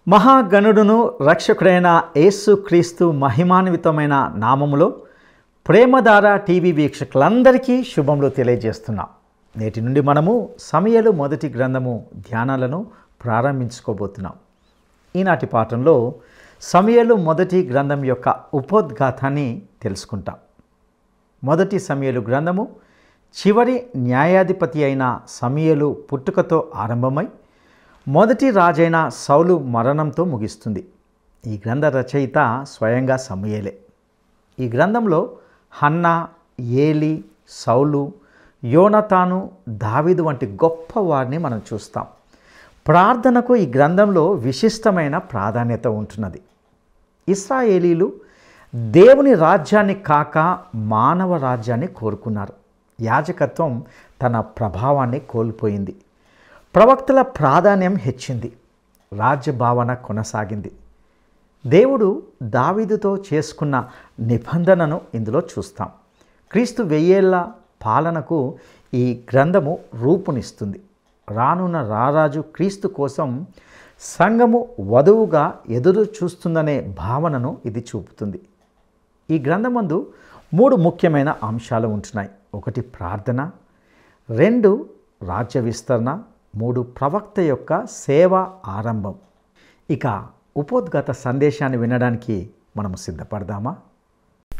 మహాగణుడును రక్షకుడైన యేసుక్రీస్తు మహిమాన్వితమైన నామములో ప్రేమధార టీవీ వీక్షకులందరికీ శుభములు తెలియజేస్తున్నాం. నేటి నుండి మనము సమూయేలు మొదటి గ్రంథము ధ్యానాలను ప్రారంభించుకోబోతున్నాం. ఈనాటి పాఠంలో సమూయేలు మొదటి గ్రంథం యొక్క ఉపోద్ఘాతాన్ని తెలుసుకుంటాం. మొదటి సమూయేలు గ్రంథము చివరి న్యాయాధిపతి అయిన సమూయేలు పుట్టుకతో ఆరంభమై మొదటి రాజైన సౌలు మరణంతో ముగిస్తుంది. ఈ గ్రంథ రచయిత స్వయంగా సమూయేలే. ఈ గ్రంథంలో హన్నా, ఏలి, సౌలు, యోనతాను, దావీదు వంటి గొప్ప వారిని మనం చూస్తాం. ప్రార్థనకు ఈ గ్రంథంలో విశిష్టమైన ప్రాధాన్యత ఉంటున్నది. ఇశ్రాయేలీలు దేవుని రాజ్యాన్ని కాక మానవ రాజ్యాన్ని కోరుకున్నారు. యాజకత్వం తన ప్రభావాన్ని కోల్పోయింది. ప్రవక్తల ప్రాధాన్యం హెచ్చింది. రాజ్యభావన కొనసాగింది. దేవుడు దావీదుతో చేసుకున్న నిబంధనను ఇందులో చూస్తాం. క్రీస్తు 1000 ఏళ్ల పాలనకు ఈ గ్రంథము రూపునిస్తుంది. రానున్న రారాజు క్రీస్తు కోసం సంఘము వధువుగా ఎదురు చూస్తుందనే భావనను ఇది చూపుతుంది. ఈ గ్రంథమందు 3 ముఖ్యమైన అంశాలు ఉంటున్నాయి. 1 ప్రార్థన, 2 రాజ్య విస్తరణ, 3 ప్రవక్త యొక్క సేవ ఆరంభం. ఇక ఉపోద్ఘాత సందేశాన్ని వినడానికి మనం సిద్ధపడదామా?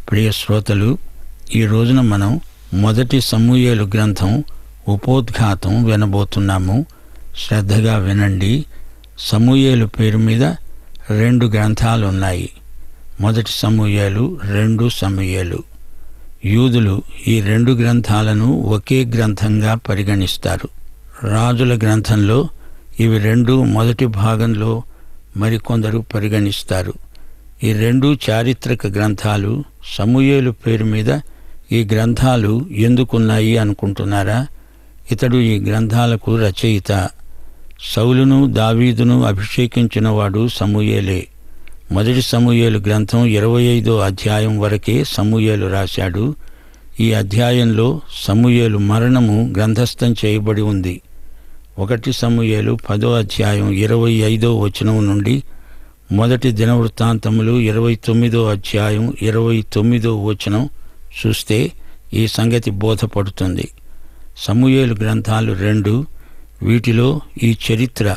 ప్రియ శ్రోతలు, ఈ రోజున మనం మొదటి సమూయేలు గ్రంథం ఉపోద్ఘాతం వినబోతున్నాము. శ్రద్ధగా వినండి. సమూయేలు పేరు మీద 2 గ్రంథాలు ఉన్నాయి. మొదటి సమూయేలు, 2 సమూయేలు. యూదులు ఈ 2 గ్రంథాలను ఒకే గ్రంథంగా పరిగణిస్తారు. రాజుల గ్రంథంలో ఇవి 2 మొదటి భాగంలో మరికొందరు పరిగణిస్తారు. ఈ 2 చారిత్రక గ్రంథాలు. సమూయేలు పేరు మీద ఈ గ్రంథాలు ఎందుకున్నాయి అనుకుంటున్నారా? ఇతడు ఈ గ్రంథాలకు రచయిత. సౌలును దావీదును అభిషేకించిన వాడు సమూయేలే. మొదటి సమూయేలు గ్రంథం 25వ అధ్యాయం వరకే సమూయేలు రాశాడు. ఈ అధ్యాయంలో సమూయేలు మరణము గ్రంథస్థం చేయబడి ఉంది. 1 సమూయేలు 10వ అధ్యాయం 25వ వచనం నుండి మొదటి దినవృత్తాంతములు 29వ అధ్యాయం 29వ వచనం చూస్తే ఈ సంగతి బోధపడుతుంది. సమూయేలు గ్రంథాలు 2. వీటిలో ఈ చరిత్ర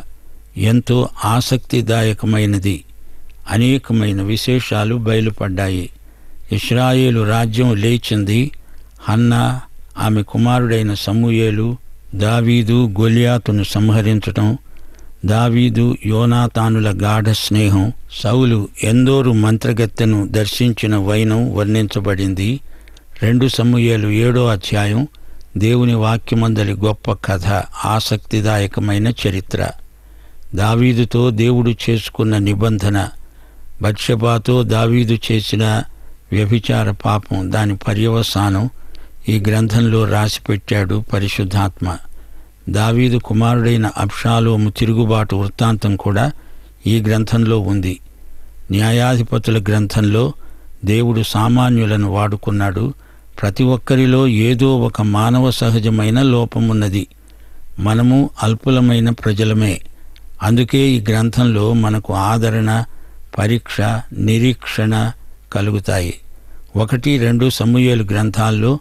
ఎంతో ఆసక్తిదాయకమైనది. అనేకమైన విశేషాలు బయలుపడ్డాయి. ఇశ్రాయేలు రాజ్యం లేచింది. హన్నా, ఆమె కుమారుడైన సమూయేలు, దావీదు గొలియాతును సంహరించటం, దావీదు యోనాతానుల గాఢ స్నేహం, సౌలు ఎందోరు మంత్రగత్తెను దర్శించిన వైనం వర్ణించబడింది. 2 సమూయేలు 7వ అధ్యాయం దేవుని వాక్యమందలి గొప్ప కథ, ఆసక్తిదాయకమైన చరిత్ర. దావీదుతో దేవుడు చేసుకున్న నిబంధన, బత్షెబాతో దావీదు చేసిన వ్యభిచార పాపం, దాని పర్యవసానం ఈ గ్రంథంలో రాసిపెట్టాడు పరిశుద్ధాత్మ. దావీదు కుమారుడైన అబ్షాలోము తిరుగుబాటు వృత్తాంతం కూడా ఈ గ్రంథంలో ఉంది. న్యాయాధిపతుల గ్రంథంలో దేవుడు సామాన్యులను వాడుకున్నాడు. ప్రతి ఒక్కరిలో ఏదో ఒక మానవ సహజమైన లోపమున్నది. మనము అల్పులమైన ప్రజలమే. అందుకే ఈ గ్రంథంలో మనకు ఆదరణ, పరీక్ష, నిరీక్షణ కలుగుతాయి. 1, 2 సమూయేలు గ్రంథాల్లో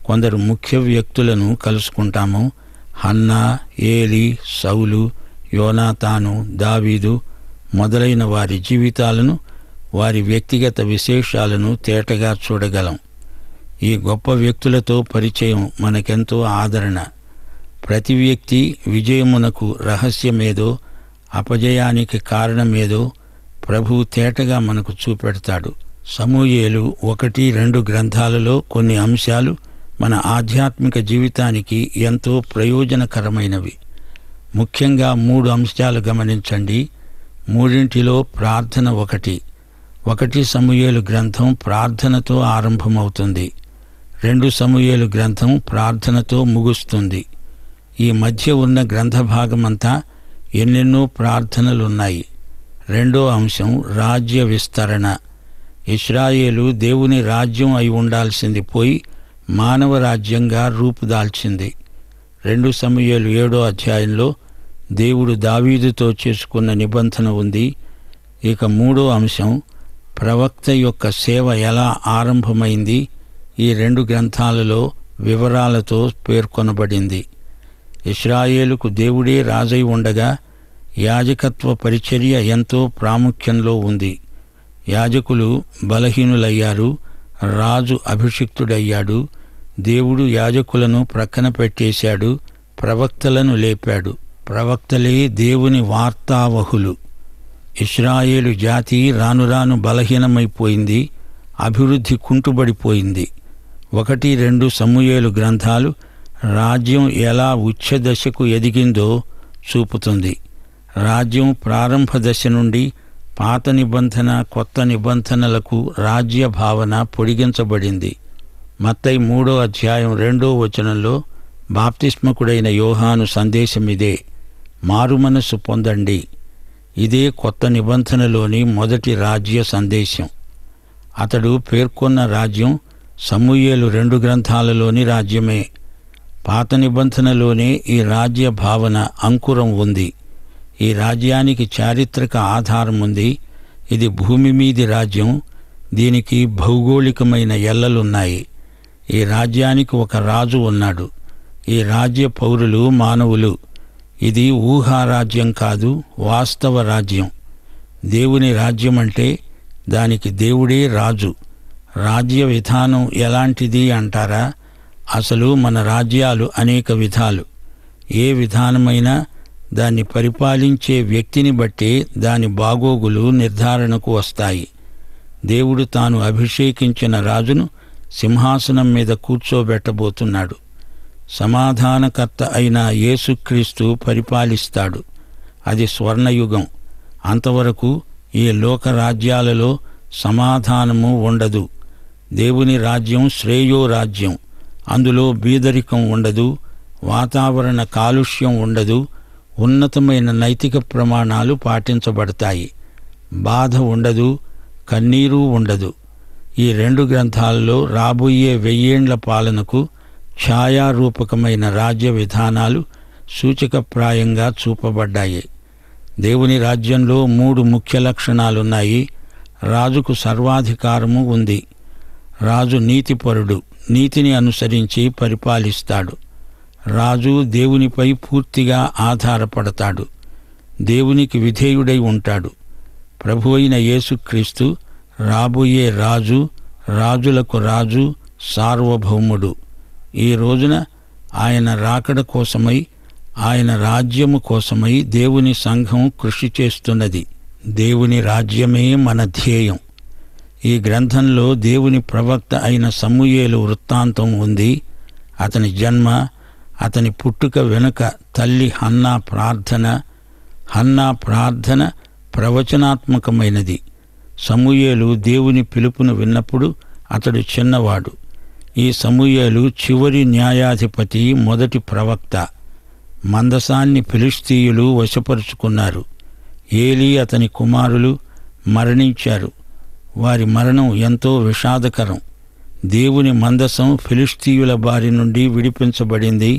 కొందరు ముఖ్య వ్యక్తులను కలుసుకుంటాము. హన్నా, ఏలి, సౌలు, యోనాతాను, దావీదు మొదలైన వారి జీవితాలను, వారి వ్యక్తిగత విశేషాలను తేటగా చూడగలం. ఈ గొప్ప వ్యక్తులతో పరిచయం మనకెంతో ఆదరణ. ప్రతి వ్యక్తి విజయమునకు రహస్యమేదో, అపజయానికి కారణమేదో ప్రభువు తేటగా మనకు చూపెడతాడు. సమూయేలు 1, 2 గ్రంథాలలో కొన్ని అంశాలు మన ఆధ్యాత్మిక జీవితానికి ఎంతో ప్రయోజనకరమైనవి. ముఖ్యంగా 3 అంశాలు గమనించండి. 3 ప్రార్థన ఒకటి. 1 సమూయేలు గ్రంథం ప్రార్థనతో ఆరంభమవుతుంది. 2 సమూయేలు గ్రంథం ప్రార్థనతో ముగుస్తుంది. ఈ మధ్య ఉన్న గ్రంథ భాగమంతా ఎన్నెన్నో ప్రార్థనలున్నాయి. 2వ అంశం రాజ్య విస్తరణ. ఇశ్రాయేలు దేవుని రాజ్యం అయి ఉండాల్సింది పోయి మానవ రాజ్యంగా రూపుదాల్చింది. 2 సమూయేలు 7వ అధ్యాయంలో దేవుడు దావీదుతో చేసుకున్న నిబంధన ఉంది. ఇక మూడో అంశం, ప్రవక్త యొక్క సేవ ఎలా ఆరంభమైంది. ఈ 2 గ్రంథాలలో వివరాలతో పేర్కొనబడింది. ఇశ్రాయేలుకు దేవుడే రాజై ఉండగా యాజకత్వ పరిచర్య ఎంతో ప్రాముఖ్యంలో ఉంది. యాజకులు బలహీనులయ్యారు, రాజు అభిషిక్తుడయ్యాడు. దేవుడు యాజకులను ప్రక్కన పెట్టేశాడు, ప్రవక్తలను లేపాడు. ప్రవక్తలే దేవుని వార్తావహులు. ఇశ్రాయేలు జాతి రానురాను బలహీనమైపోయింది, అభివృద్ధి కుంటుబడిపోయింది. 1-2 సమూయేలు గ్రంథాలు రాజ్యం ఎలా ఉచ్ఛదశకు ఎదిగిందో చూపుతుంది. రాజ్యం ప్రారంభ దశ నుండి పాత నిబంధన, కొత్త నిబంధనలకు రాజ్య భావన పొడిగించబడింది. మత్తయి 3వ అధ్యాయం 2వ వచనంలో బాప్తిస్మకుడైన యోహాను సందేశమిదే, మారుమనస్సు పొందండి. ఇదే కొత్త నిబంధనలోని మొదటి రాజ్య సందేశం. అతడు పేర్కొన్న రాజ్యం సమూయేలు 2 గ్రంథాలలోని రాజ్యమే. పాత నిబంధనలోనే ఈ రాజ్య భావన అంకురం ఉంది. ఈ రాజ్యానికి చారిత్రక ఆధారం ఉంది. ఇది భూమి మీది రాజ్యం. దీనికి భౌగోళికమైన ఎల్లలున్నాయి. ఈ రాజ్యానికి ఒక రాజు ఉన్నాడు. ఈ రాజ్య పౌరులు మానవులు. ఇది ఊహారాజ్యం కాదు, వాస్తవ రాజ్యం. దేవుని రాజ్యం అంటే దానికి దేవుడే రాజు. రాజ్య విధానం ఎలాంటిది అంటారా? అసలు మన రాజ్యాలు అనేక విధాలు. ఏ విధానమైనా దాన్ని పరిపాలించే వ్యక్తిని బట్టే దాని బాగోగులు నిర్ధారణకు వస్తాయి. దేవుడు తాను అభిషేకించిన రాజును సింహాసనం మీద కూర్చోబెట్టబోతున్నాడు. సమాధానకర్త అయిన యేసుక్రీస్తు పరిపాలిస్తాడు. అది స్వర్ణయుగం. అంతవరకు ఈ లోక రాజ్యాలలో సమాధానము ఉండదు. దేవుని రాజ్యం శ్రేయో రాజ్యం. అందులో బీదరికం ఉండదు, వాతావరణ కాలుష్యం ఉండదు, ఉన్నతమైన నైతిక ప్రమాణాలు పాటించబడతాయి. బాధ ఉండదు, కన్నీరు ఉండదు. ఈ 2 గ్రంథాలలో రాబోయే 1000 ఏండ్ల పాలనకు ఛాయారూపకమైన రాజ్య విధానాలు సూచకప్రాయంగా చూపబడ్డాయి. దేవుని రాజ్యంలో 3 ముఖ్య లక్షణాలున్నాయి. రాజుకు సర్వాధికారము ఉంది. రాజు నీతిపరుడు, నీతిని అనుసరించి పరిపాలిస్తాడు. రాజు దేవునిపై పూర్తిగా ఆధారపడతాడు. దేవునికి విధేయుడై ఉంటాడు. ప్రభు అయిన యేసుక్రీస్తు రాబోయే రాజు, రాజులకు రాజు, సార్వభౌముడు. ఈ రోజున ఆయన రాకడ కోసమై, ఆయన రాజ్యము కోసమై దేవుని సంఘం కృషి చేస్తున్నది. దేవుని రాజ్యమే మన ధ్యేయం. ఈ గ్రంథంలో దేవుని ప్రవక్త అయిన సమూయేలు వృత్తాంతం ఉంది. అతని జన్మ, అతని పుట్టుక వెనుక తల్లి హన్నా ప్రార్థన ప్రవచనాత్మకమైనది. సమూయేలు దేవుని పిలుపును విన్నప్పుడు అతడు చిన్నవాడు. ఈ సమూయేలు చివరి న్యాయాధిపతి, మొదటి ప్రవక్త. మందసాన్ని ఫిలిష్తీయులు వశపరుచుకున్నారు. ఏలీ అతని కుమారులు మరణించారు. వారి మరణం ఎంతో విషాదకరం. దేవుని మందసం ఫిలిష్తీయుల బారి నుండి విడిపించబడింది.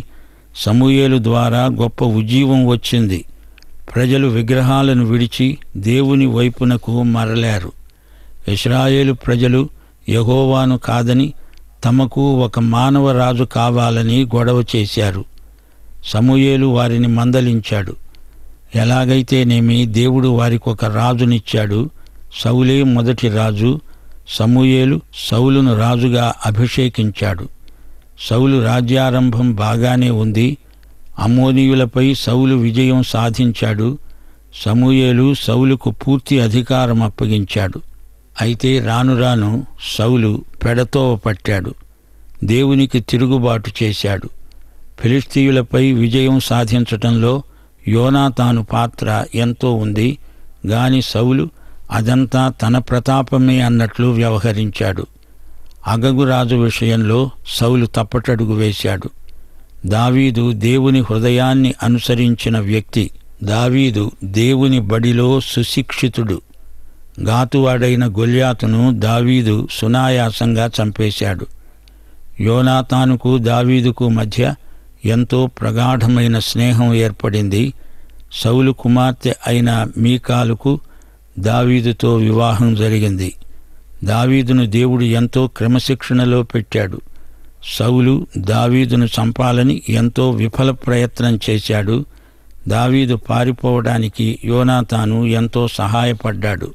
సమూయేలు ద్వారా గొప్ప ఉజ్జీవం వచ్చింది. ప్రజలు విగ్రహాలను విడిచి దేవుని వైపునకు మరలారు. ఇశ్రాయేలు ప్రజలు యెహోవాను కాదని తమకు ఒక మానవ రాజు కావాలని గొడవ చేశారు. సమూయేలు వారిని మందలించాడు. ఎలాగైతేనేమి దేవుడు వారికొక రాజునిచ్చాడు. సౌలే మొదటి రాజు. సమూయేలు సౌలును రాజుగా అభిషేకించాడు. సౌలు రాజ్యారంభం బాగానే ఉంది. అమ్మోనీయులపై సౌలు విజయం సాధించాడు. సమూయేలు సౌలుకు పూర్తి అధికారం అప్పగించాడు. అయితే రాను రాను సౌలు పెడతోవ పట్టాడు. దేవునికి తిరుగుబాటు చేశాడు. ఫిలిష్తీయులపై విజయం సాధించటంలో యోనాతాను పాత్ర ఎంతో ఉంది. గాని సౌలు అదంతా తన ప్రతాపమే అన్నట్లు వ్యవహరించాడు. అగగురాజు విషయంలో సౌలు తప్పటడుగు వేశాడు. దావీదు దేవుని హృదయాన్ని అనుసరించిన వ్యక్తి. దావీదు దేవుని బడిలో సుశిక్షితుడు. గాతువాడైన గొల్యాతును దావీదు సునాయాసంగా చంపేశాడు. యోనాతానుకు దావీదుకు మధ్య ఎంతో ప్రగాఢమైన స్నేహం ఏర్పడింది. సౌలు కుమార్తె అయిన మీకాలుకు దావీదుతో వివాహం జరిగింది. దావీదును దేవుడు ఎంతో క్రమశిక్షణలో పెట్టాడు. సౌలు దావీదును చంపాలని ఎంతో విఫల ప్రయత్నం చేశాడు. దావీదు పారిపోవడానికి యోనాతాను ఎంతో సహాయపడ్డాడు.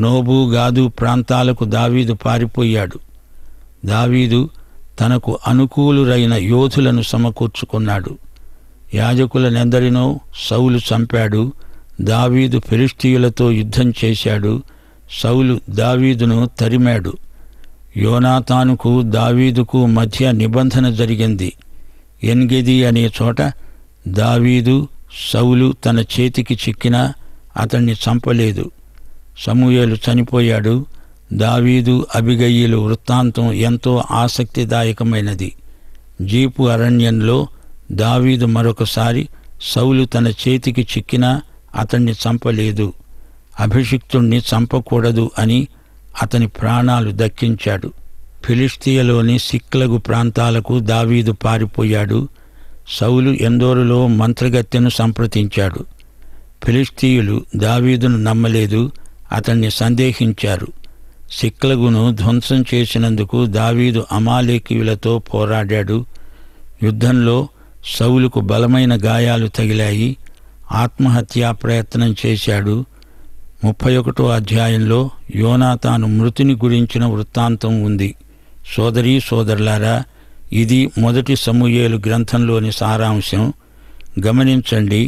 నోబు గాదు ప్రాంతాలకు దావీదు పారిపోయాడు. దావీదు తనకు అనుకూలురైన యోధులను సమకూర్చుకున్నాడు. యాజకులనెందరినో సౌలు చంపాడు. దావీదు ఫిలిష్తీయులతో యుద్ధం చేశాడు. సౌలు దావీదును తరిమాడు. యోనాతానుకు దావీదుకు మధ్య నిబంధన జరిగింది. ఎన్గెది అనే చోట దావీదు సౌలు తన చేతికి చిక్కినా అతన్ని చంపలేదు. సమూయేలు చనిపోయాడు. దావీదు అబిగయీలు వృత్తాంతం ఎంతో ఆసక్తిదాయకమైనది. జీపు అరణ్యంలో దావీదు మరొకసారి సౌలు తన చేతికి చిక్కినా అతన్ని చంపలేదు. అభిషిక్తుణ్ణి చంపకూడదు అని అతని ప్రాణాలు దక్కించాడు. ఫిలిష్తీయలోని సిక్లగు ప్రాంతాలకు దావీదు పారిపోయాడు. సౌలు ఎందోరులో మంత్రగత్తెను సంప్రదించాడు. ఫిలిష్తీయులు దావీదును నమ్మలేదు, అతన్ని సందేహించారు. సిక్లగును ధ్వంసం చేసినందుకు దావీదు అమాలేకీయులతో పోరాడాడు. యుద్ధంలో సౌలుకు బలమైన గాయాలు తగిలాయి. ఆత్మహత్యా ప్రయత్నం చేశాడు. 31వ అధ్యాయంలో యోనాతాను మృతిని గురించిన వృత్తాంతం ఉంది. సోదరీ సోదరులారా, ఇది మొదటి సమూయేలు గ్రంథంలోని సారాంశం. గమనించండి,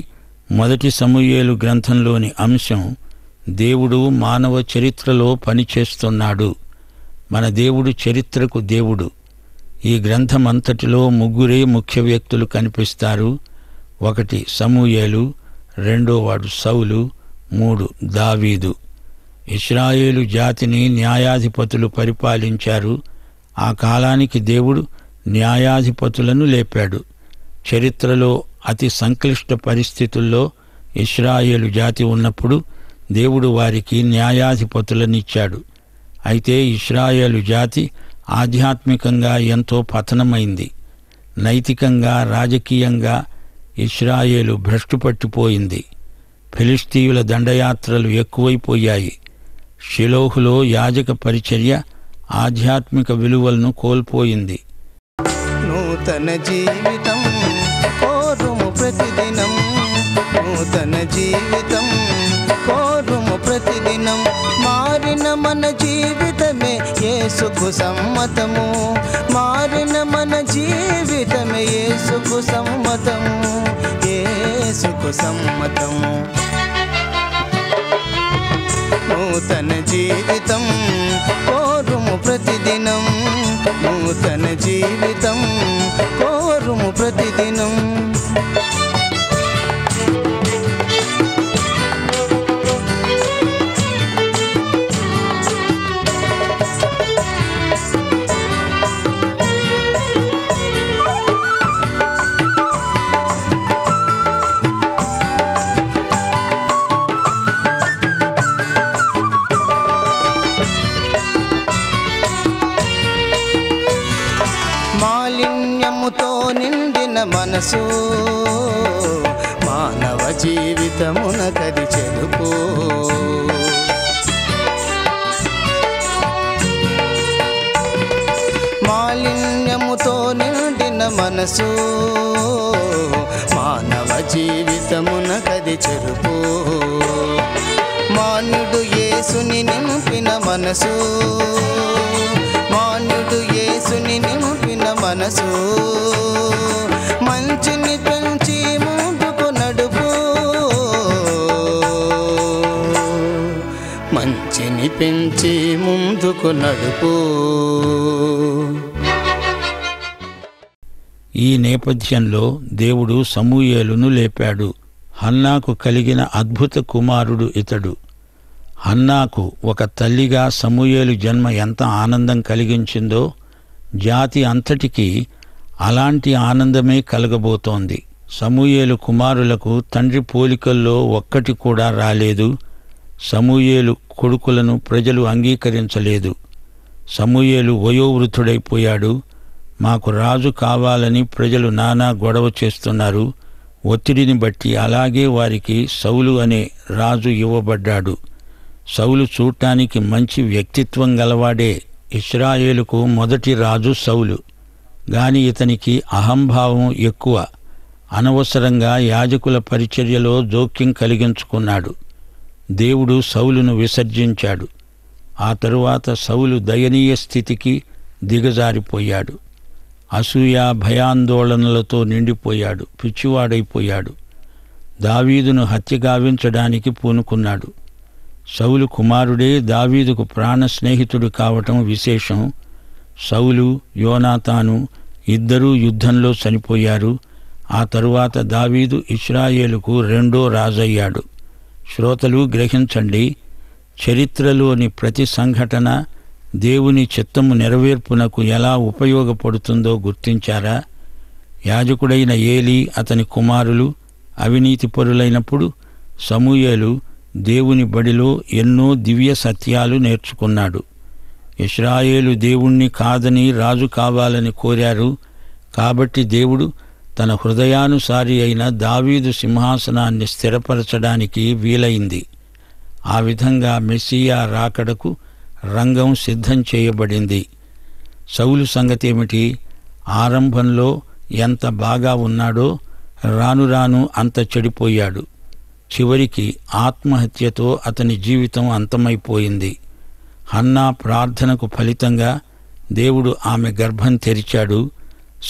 మొదటి సమూయేలు గ్రంథంలోని అంశం దేవుడు మానవ చరిత్రలో పనిచేస్తున్నాడు. మన దేవుడు చరిత్రకు దేవుడు. ఈ గ్రంథమంతటిలో ముగ్గురే ముఖ్య వ్యక్తులు కనిపిస్తారు. 1 సమూయేలు, 2 సౌలు, 3 దావీదు. ఇశ్రాయేలు జాతిని న్యాయాధిపతులు పరిపాలించారు. ఆ కాలానికి దేవుడు న్యాయాధిపతులను లేపాడు. చరిత్రలో అతి సంక్లిష్ట పరిస్థితుల్లో ఇశ్రాయేలు జాతి ఉన్నప్పుడు దేవుడు వారికి న్యాయాధిపతులనిచ్చాడు. అయితే ఇశ్రాయేలు జాతి ఆధ్యాత్మికంగా ఎంతో పతనమైంది. నైతికంగా, రాజకీయంగా ఇశ్రాయేలు భ్రష్టుపట్టిపోయింది. ఫిలిష్తీయుల దండయాత్రలు ఎక్కువైపోయాయి. షిలోహులో యాజక పరిచర్య ఆధ్యాత్మిక విలువలను కోల్పోయింది. నూతన జీవితం కోరుము ప్రతిదినం, నూతన జీవితం కోరుము ప్రతిదినం. మారిన మన జీవితమే యేసుకు సమ్మతము, మారిన మన జీవితమే యేసుకు సమ్మతము, యేసుకు సమ్మతము. నూతన జీవితం కోరుము ప్రతిదినం, నూతన జీవితం కోరుము ప్రతిదినం. మాలిన్యముతో నిండిన మనసు మానవ జీవితమునకది చెరుపు. మాలిన్యముతో నిండిన మనసు మానవ జీవితమునకది చెరుపు. మాన్యుడు యేసుని నింపిన మనసు, మాన్యుడు యేసుని నింపిన మనసు మంచిని పెంచి ముందుకు నడుపు, మంచిని పెంచి ముందుకు నడుపు. ఈ నేపథ్యంలో దేవుడు సమూయేలును లేపాడు. హన్నాకు కలిగిన అద్భుత కుమారుడు ఇతడు. హన్నాకు ఒక తల్లిగా సమూయేలు జన్మ ఎంత ఆనందం కలిగించిందో జాతి అంతటికీ అలాంటి ఆనందమే కలగబోతోంది. సమూయేలు కుమారులకు తండ్రి పోలికల్లో ఒక్కటి కూడా రాలేదు. సమూయేలు కొడుకులను ప్రజలు అంగీకరించలేదు. సమూయేలు వయోవృద్ధుడైపోయాడు. మాకు రాజు కావాలని ప్రజలు నానా గొడవ చేస్తున్నారు. ఒత్తిడిని బట్టి అలాగే వారికి సౌలు అనే రాజు ఇవ్వబడ్డాడు. సౌలు చూడటానికి మంచి వ్యక్తిత్వం గలవాడే. ఇశ్రాయేలుకు మొదటి రాజు సౌలు. గాని ఇతనికి అహంభావం ఎక్కువ. అనవసరంగా యాజకుల పరిచర్యలో జోక్యం కలిగించుకున్నాడు. దేవుడు సౌలును విసర్జించాడు. ఆ తరువాత సౌలు దయనీయ స్థితికి దిగజారిపోయాడు. అసూయ భయాందోళనలతో నిండిపోయాడు. పిచ్చివాడైపోయాడు. దావీదును హత్యగావించడానికి పూనుకున్నాడు. సౌలు కుమారుడే దావీదుకు ప్రాణ స్నేహితుడు కావటం విశేషం. సౌలు, యోనాతాను ఇద్దరూ యుద్ధంలో చనిపోయారు. ఆ తరువాత దావీదు ఇశ్రాయేలుకు రెండో రాజయ్యాడు. శ్రోతలు గ్రహించండి, చరిత్రలోని ప్రతి సంఘటన దేవుని చిత్తము నెరవేర్పునకు ఎలా ఉపయోగపడుతుందో గుర్తించారా? యాజకుడైన ఏలీ, అతని కుమారులు అవినీతిపరులైనప్పుడు సమూయేలు దేవుని బడిలో ఎన్నో దివ్య సత్యాలు నేర్చుకున్నాడు. ఇశ్రాయేలు దేవుణ్ణి కాదని రాజు కావాలని కోరారు. కాబట్టి దేవుడు తన హృదయానుసారి అయిన దావీదు సింహాసనాన్ని స్థిరపరచడానికి వీలైంది. ఆ విధంగా మెస్సియా రాకడకు రంగం సిద్ధం చేయబడింది. సౌలు సంగతేమిటి? ఆరంభంలో ఎంత బాగా ఉన్నాడో రాను రాను అంత చెడిపోయాడు. చివరికి ఆత్మహత్యతో అతని జీవితం అంతమైపోయింది. హన్నా ప్రార్థనకు ఫలితంగా దేవుడు ఆమె గర్భం తెరిచాడు.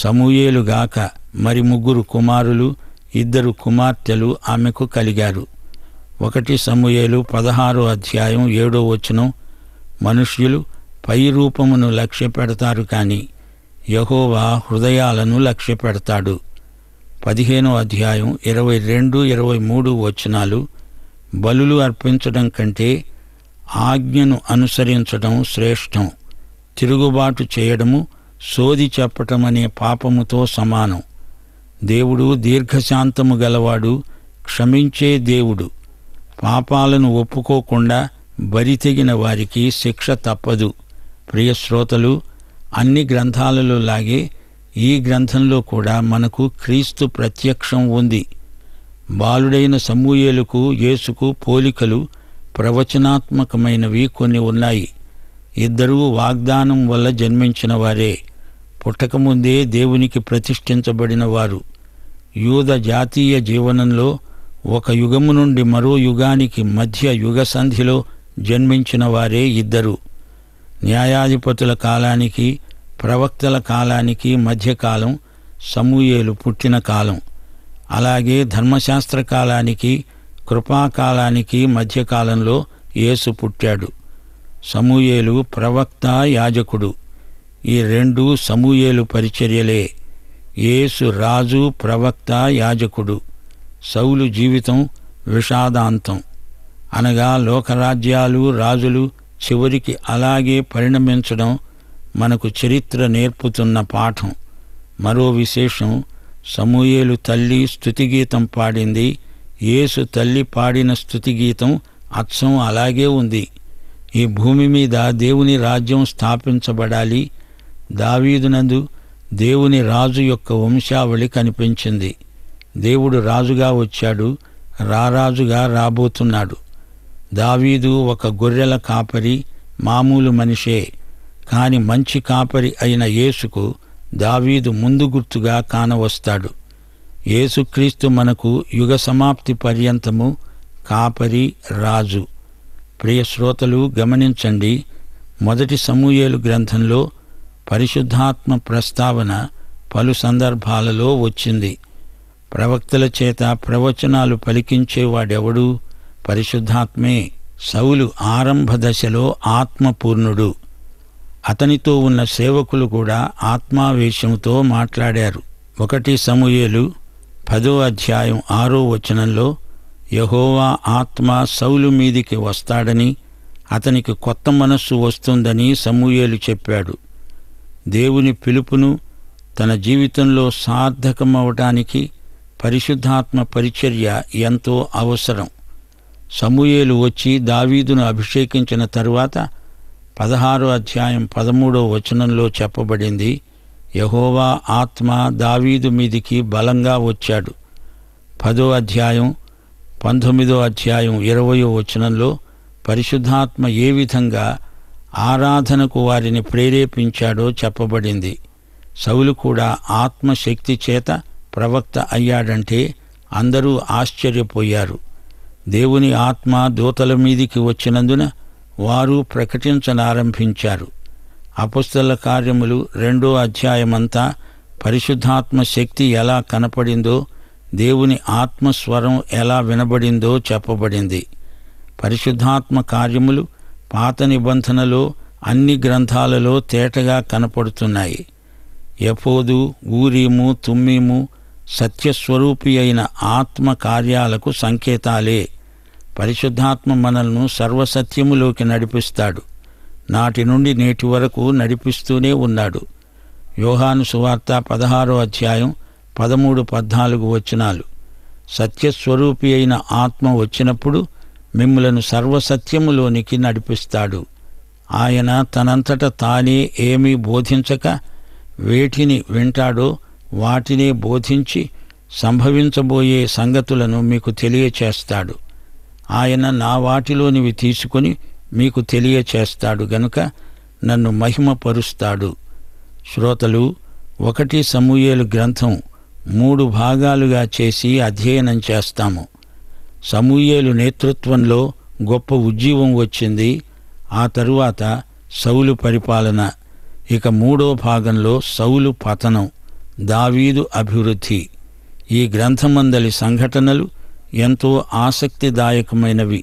సమూయేలుగాక మరి 3 కుమారులు, 2 కుమార్తెలు ఆమెకు కలిగారు. 1 సమూయేలు 16వ అధ్యాయం 7వ వచనం. మనుష్యులు పై రూపమును లక్ష్యపెడతారు కాని యెహోవా హృదయాలను లక్ష్యపెడతాడు. 15వ అధ్యాయం 22, 23 వచనాలు. బలులు అర్పించడం కంటే ఆజ్ఞను అనుసరించడం శ్రేష్టం. తిరుగుబాటు చేయడము సోది చెప్పటమనే పాపముతో సమానం. దేవుడు దీర్ఘశాంతము గలవాడు, క్షమించే దేవుడు. పాపాలను ఒప్పుకోకుండా బరితెగిన వారికి శిక్ష తప్పదు. ప్రియశ్రోతలు, అన్ని గ్రంథాలలో లాగే ఈ గ్రంథంలో కూడా మనకు క్రీస్తు ప్రత్యక్షం ఉంది. బాలుడైన సమూయేలుకు యేసుకు పోలికలు ప్రవచనాత్మకమైనవి కొన్ని ఉన్నాయి. 2 వాగ్దానం వల్ల జన్మించిన వారే. పుట్టకముందే దేవునికి ప్రతిష్ఠించబడిన వారు. యూద జాతీయ జీవనంలో ఒక యుగము నుండి మరో యుగానికి మధ్య యుగ సంధిలో జన్మించిన వారే 2. న్యాయాధిపతుల కాలానికి, ప్రవక్తల కాలానికి మధ్యకాలం సమూయేలు పుట్టిన కాలం. అలాగే ధర్మశాస్త్ర కాలానికి, కృపాకాలానికి మధ్యకాలంలో యేసు పుట్టాడు. సమూయేలు ప్రవక్త, యాజకుడు. ఈ 2 సమూయేలు పరిచర్యలే. యేసు రాజు, ప్రవక్త, యాజకుడు. సౌలు జీవితం విషాదాంతం. అనగా లోకరాజ్యాలు, రాజులు చివరికి అలాగే పరిణమించడం మనకు చరిత్ర నేర్పుతున్న పాఠం. మరో విశేషం, సమూయేలు తల్లి స్తుతిగీతం పాడింది. యేసు తల్లి పాడిన స్తుతిగీతం అచ్చం అలాగే ఉంది. ఈ భూమి మీద దేవుని రాజ్యం స్థాపించబడాలి. దావీదునందు దేవుని రాజు యొక్క వంశావళి కనిపించింది. దేవుడు రాజుగా వచ్చాడు, రారాజుగా రాబోతున్నాడు. దావీదు ఒక గొర్రెల కాపరి, మామూలు మనిషే. కాని మంచి కాపరి అయిన యేసుకు దావీదు ముందు గుర్తుగా కానవస్తాడు. యేసుక్రీస్తు మనకు యుగ సమాప్తి పర్యంతము కాపరి, రాజు. ప్రియ శ్రోతలు గమనించండి, 1 సమూయేలు గ్రంథంలో పరిశుద్ధాత్మ ప్రస్తావన పలు సందర్భాలలో వచ్చింది. ప్రవక్తల చేత ప్రవచనాలు పలికించేవాడెవడు? పరిశుద్ధాత్మే. సౌలు ఆరంభ దశలో ఆత్మపూర్ణుడు. అతనితో ఉన్న సేవకులు కూడా ఆత్మావేశంతో మాట్లాడారు. 1 సమూయేలు 10వ అధ్యాయం 6వ వచనంలో యెహోవా ఆత్మ సౌలు మీదికి వస్తాడని, అతనికి కొత్త మనస్సు వస్తుందని సమూయేలు చెప్పాడు. దేవుని పిలుపును తన జీవితంలో సార్థకమవటానికి పరిశుద్ధాత్మ పరిచర్య ఎంతో అవసరం. సమూయేలు వచ్చి దావీదును అభిషేకించిన తరువాత 16వ అధ్యాయం 13వ వచనంలో చెప్పబడింది, యెహోవా ఆత్మ దావీదు మీదికి బలంగా వచ్చాడు. 10వ అధ్యాయం 19వ అధ్యాయం 20వ వచనంలో పరిశుద్ధాత్మ ఏ విధంగా ఆరాధనకు వారిని ప్రేరేపించాడో చెప్పబడింది. సౌలు కూడా ఆత్మశక్తి చేత ప్రవక్త అయ్యాడంటే అందరూ ఆశ్చర్యపోయారు. దేవుని ఆత్మ దూతల మీదికి వచ్చినందున వారు ప్రకటించనారంభించారు. అపొస్తలుల కార్యములు 2వ అధ్యాయమంతా పరిశుద్ధాత్మ శక్తి ఎలా కనపడిందో, దేవుని ఆత్మస్వరం ఎలా వినబడిందో చెప్పబడింది. పరిశుద్ధాత్మ కార్యములు పాత నిబంధనలో అన్ని గ్రంథాలలో తేటగా కనపడుతున్నాయి. ఎఫోదు, ఊరీము, తుమ్మీము సత్యస్వరూపి అయిన ఆత్మ కార్యాలకు సంకేతాలే. పరిశుద్ధాత్మ మనల్ని సర్వసత్యములోకి నడిపిస్తాడు. నాటి నుండి నేటి వరకు నడిపిస్తూనే ఉన్నాడు. యోహాను సువార్త 16వ అధ్యాయం 13-14 వచనాలు. సత్యస్వరూపి అయిన ఆత్మ వచ్చినప్పుడు మిమ్ములను సర్వసత్యములోనికి నడిపిస్తాడు. ఆయన తనంతట తానే ఏమీ బోధించక వేటిని వింటాడో వాటినే బోధించి సంభవించబోయే సంగతులను మీకు తెలియచేస్తాడు. ఆయన నా వాటిలోనివి తీసుకుని మీకు తెలియచేస్తాడు గనుక నన్ను మహిమపరుస్తాడు. శ్రోతలు, 1 సమూయేలు గ్రంథం 3 భాగాలుగా చేసి అధ్యయనం చేస్తాము. సమూయేలు నేతృత్వంలో గొప్ప ఉజ్జీవం వచ్చింది. ఆ తరువాత సౌలు పరిపాలన. ఇక 3వ భాగంలో సౌలు పతనం, దావీదు అభివృద్ధి. ఈ గ్రంథమందలి సంఘటనలు ఎంతో ఆసక్తిదాయకమైనవి.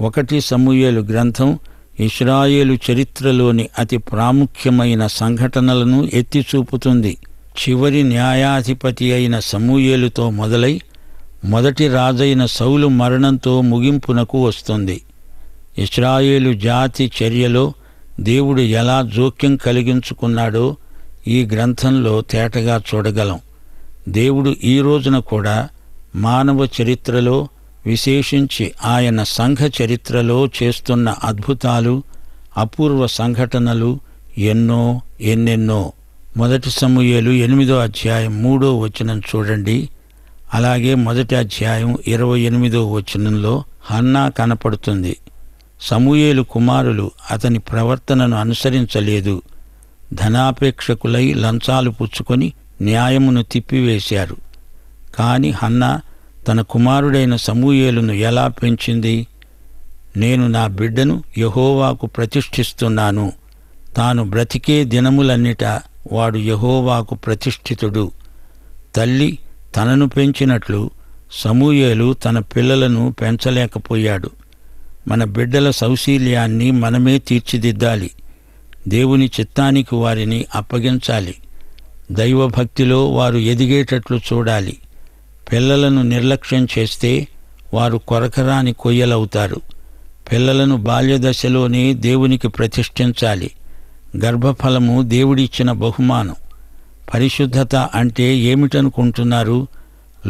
1 సమూయేలు గ్రంథం ఇశ్రాయేలు చరిత్రలోని అతి ప్రాముఖ్యమైన సంఘటనలను ఎత్తిచూపుతుంది. చివరి న్యాయాధిపతి అయిన సమూయేలుతో మొదలై మొదటి రాజైన సౌలు మరణంతో ముగింపునకు వస్తుంది. ఇశ్రాయేలు జాతి చర్యలో దేవుడు ఎలా జోక్యం కలిగించుకున్నాడో ఈ గ్రంథంలో తేటగా చూడగలం. దేవుడు ఈ రోజున కూడా మానవ చరిత్రలో, విశేషించి ఆయన సంఘ చరిత్రలో చేస్తున్న అద్భుతాలు, అపూర్వ సంఘటనలు ఎన్నెన్నో. 1 సమూయేలు 8వ అధ్యాయం 3వ వచనం చూడండి. అలాగే 1వ అధ్యాయం 28వ వచనంలో హన్నా కనపడుతుంది. సమూయేలు కుమారులు అతని ప్రవర్తనను అనుసరించలేదు. ధనాపేక్షకులై లంచాలు పుచ్చుకొని న్యాయమును తిప్పివేశారు. కాని హన్నా తన కుమారుడైన సమూయేలును ఎలా పెంచింది? నేను నా బిడ్డను యెహోవాకు ప్రతిష్ఠిస్తున్నాను. తాను బ్రతికే దినములన్నిట వాడు యెహోవాకు ప్రతిష్ఠితుడు. తల్లి తనను పెంచినట్లు సమూయేలు తన పిల్లలను పెంచలేకపోయాడు. మన బిడ్డల సౌశీల్యాన్ని మనమే తీర్చిదిద్దాలి. దేవుని చిత్తానికి వారిని అప్పగించాలి. దైవభక్తిలో వారు ఎదిగేటట్లు చూడాలి. పిల్లలను నిర్లక్ష్యం చేస్తే వారు కొరకరాని కొయ్యలవుతారు. పిల్లలను బాల్యదశలోనే దేవునికి ప్రతిష్ఠించాలి. గర్భఫలము దేవుడిచ్చిన బహుమానం. పరిశుద్ధత అంటే ఏమిటనుకుంటున్నారు?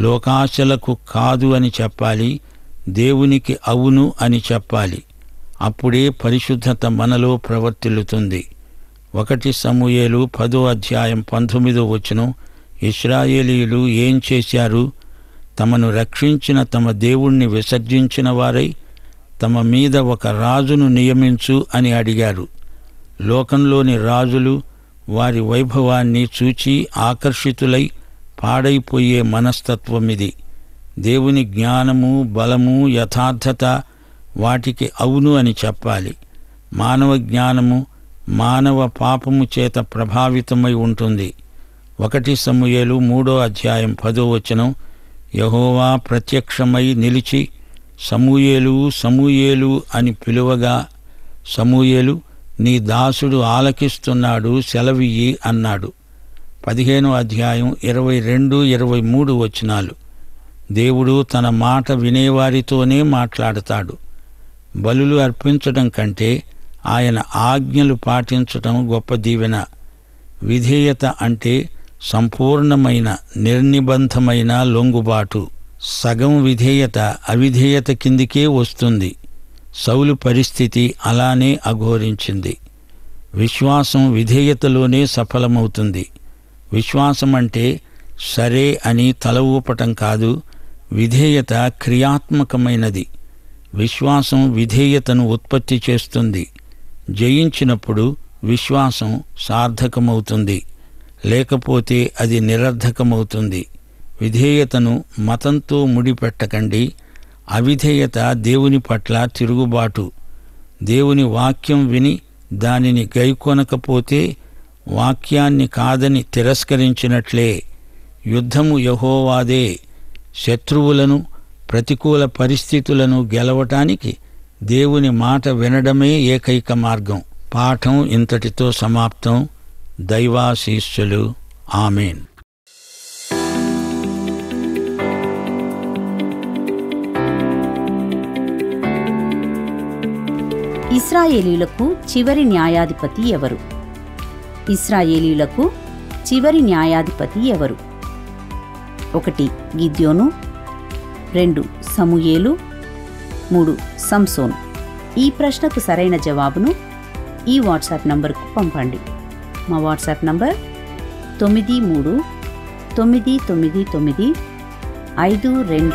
లోకాశలకు కాదు అని చెప్పాలి, దేవునికి అవును అని చెప్పాలి. అప్పుడే పరిశుద్ధత మనలో ప్రవర్తిల్లుతుంది. 1 సమూయేలు 10వ అధ్యాయం 19వ వచనం. ఇశ్రాయేలీయులు ఏం చేశారు? తమను రక్షించిన తమ దేవుణ్ణి విసర్జించిన వారై తమ మీద ఒక రాజును నియమించు అని అడిగారు. లోకంలోని రాజులు వారి వైభవాన్ని చూచి ఆకర్షితులై పాడైపోయే మనస్తత్వమిది. దేవుని జ్ఞానము, బలము, యథార్థత వాటికి అవును అని చెప్పాలి. మానవ జ్ఞానము మానవ పాపము చేత ప్రభావితమై ఉంటుంది. 1 సమూయేలు 3వ అధ్యాయం 10వ వచనం. యెహోవా ప్రత్యక్షమై నిలిచి సమూయేలు సమూయేలు అని పిలువగా, సమూయేలు నీ దాసుడు ఆలకిస్తున్నాడు, సెలవియ్యి అన్నాడు. 15వ అధ్యాయం 22-23 వచనాలు. దేవుడు తన మాట వినేవారితోనే మాట్లాడతాడు. బలులు అర్పించడం కంటే ఆయన ఆజ్ఞలు పాటించటం గొప్ప దీవెన. విధేయత అంటే సంపూర్ణమైన నిర్నిబంధమైన లొంగుబాటు. సగం విధేయత అవిధేయత కిందికే వస్తుంది. సౌలు పరిస్థితి అలానే అఘోరించింది. విశ్వాసం విధేయతలోనే సఫలమవుతుంది. విశ్వాసం అంటే సరే అని తల ఊపటం కాదు. విధేయత క్రియాత్మకమైనది. విశ్వాసం విధేయతను ఉత్పత్తి చేస్తుంది. జయించినప్పుడు విశ్వాసం సార్థకమవుతుంది, లేకపోతే అది నిరర్ధకమవుతుంది. విధేయతను మతంతో ముడిపెట్టకండి. అవిధేయత దేవుని పట్ల తిరుగుబాటు. దేవుని వాక్యం విని దానిని గైకొనకపోతే వాక్యాన్ని కాదని తిరస్కరించినట్లే. యుద్ధము యెహోవాదే. శత్రువులను, ప్రతికూల పరిస్థితులను గెలవటానికి దేవుని మాట వినడమే ఏకైక మార్గం. పాఠం ఇంతటితో సమాప్తం. దైవాశీస్సులు. ఆమేన్. ఇశ్రాయేలీయులకు చివరి న్యాయాధిపతి ఎవరు? ఇశ్రాయేలీయులకు చివరి న్యాయాధిపతి ఎవరు? 1 గిద్యోను, 2 సమూయేలు, 3 సంసోను. ఈ ప్రశ్నకు సరైన జవాబును ఈ వాట్సాప్ నంబర్కు పంపండి. మా వాట్సాప్ నంబర్ 9339952570.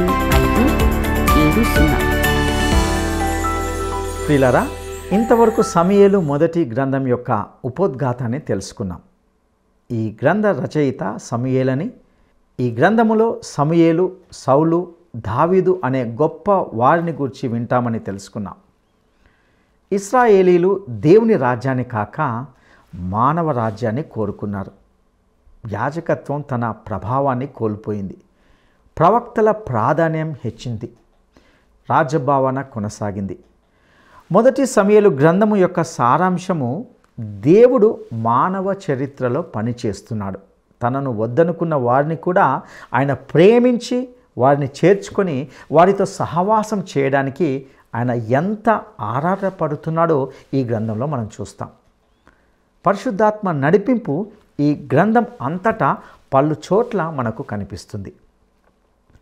ప్రియులారా, ఇంతవరకు సమూయేలు మొదటి గ్రంథం యొక్క ఉపోద్ఘాతాన్ని తెలుసుకున్నాం. ఈ గ్రంథ రచయిత సమూయేలని, ఈ గ్రంథములో సమూయేలు, సౌలు, దావీదు అనే గొప్ప వారిని గూర్చి వింటామని తెలుసుకున్నాం. ఇశ్రాయేలీలు దేవుని రాజ్యాన్ని కాక మానవ రాజ్యాన్ని కోరుకున్నారు. యాజకత్వం తన ప్రభావాన్ని కోల్పోయింది. ప్రవక్తల ప్రాధాన్యం హెచ్చింది. రాజ్యభావన కొనసాగింది. మొదటి సమూయేలు గ్రంథము యొక్క సారాంశము, దేవుడు మానవ చరిత్రలో పనిచేస్తున్నాడు. తనను వద్దనుకున్న వారిని కూడా ఆయన ప్రేమించి వారిని చేర్చుకొని వారితో సహవాసం చేయడానికి ఆయన ఎంత ఆరాటపడుతున్నాడో ఈ గ్రంథంలో మనం చూస్తాం. పరిశుద్ధాత్మ నడిపింపు ఈ గ్రంథం అంతటా పలు చోట్ల మనకు కనిపిస్తుంది.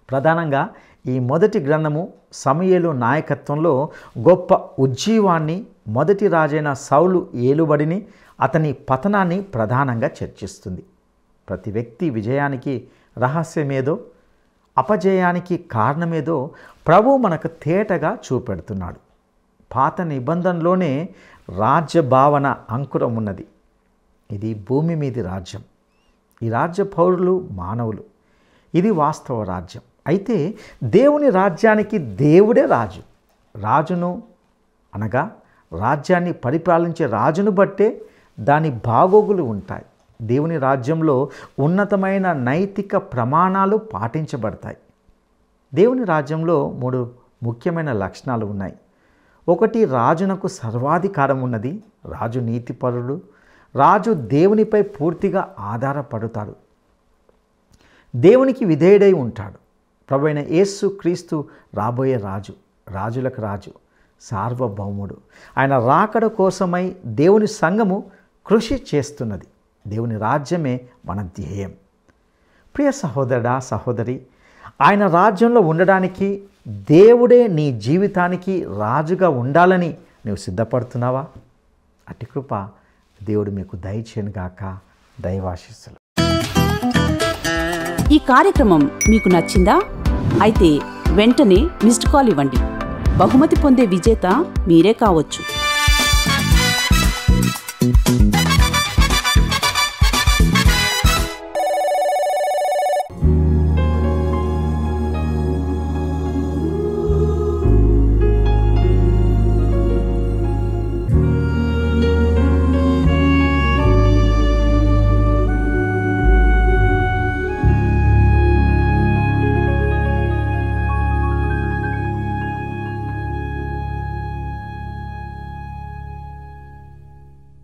ప్రధానంగా ఈ మొదటి గ్రంథము సమూయేలు నాయకత్వంలో గొప్ప ఉజ్జీవాన్ని, మొదటి రాజైన సౌలు ఏలుబడిని, అతని పతనాన్ని ప్రధానంగా చర్చిస్తుంది. ప్రతి వ్యక్తి విజయానికి రహస్యమేదో, అపజయానికి కారణమేదో ప్రభువు మనకు తేటగా చూపెడుతున్నాడు. పాత నిబంధనలోనే రాజ్య భావన అంకురం ఉన్నది. ఇది భూమి మీది రాజ్యం. ఈ రాజ్య పౌరులు మానవులు. ఇది వాస్తవ రాజ్యం. అయితే దేవుని రాజ్యానికి దేవుడే రాజు. రాజును అనగా రాజ్యాన్ని పరిపాలించే రాజును బట్టే దాని బాగోగులు ఉంటాయి. దేవుని రాజ్యంలో ఉన్నతమైన నైతిక ప్రమాణాలు పాటించబడతాయి. దేవుని రాజ్యంలో 3 ముఖ్యమైన లక్షణాలు ఉన్నాయి. 1, రాజునకు సర్వాధికారం ఉన్నది. రాజు నీతిపరుడు. రాజు దేవునిపై పూర్తిగా ఆధారపడతాడు. దేవునికి విధేయుడై ఉంటాడు. ప్రభువైన యేసు క్రీస్తు రాబోయే రాజు, రాజులకు రాజు, సార్వభౌముడు. ఆయన రాకడ కోసమై దేవుని సంఘము కృషి చేస్తున్నది. దేవుని రాజ్యమే మన ధ్యేయం. ప్రియ సహోదరుడా, సహోదరి, ఆయన రాజ్యంలో ఉండడానికి దేవుడే నీ జీవితానికి రాజుగా ఉండాలని నీవు సిద్ధపడుతున్నావా? అట్టి కృప దేవుడు మీకు దయచేయనుగాక. దైవాశీస్సులు. ఈ కార్యక్రమం మీకు నచ్చిందా? అయితే వెంటనే మిస్డ్ కాల్ ఇవ్వండి. బహుమతి పొందే విజేత మీరే కావచ్చు.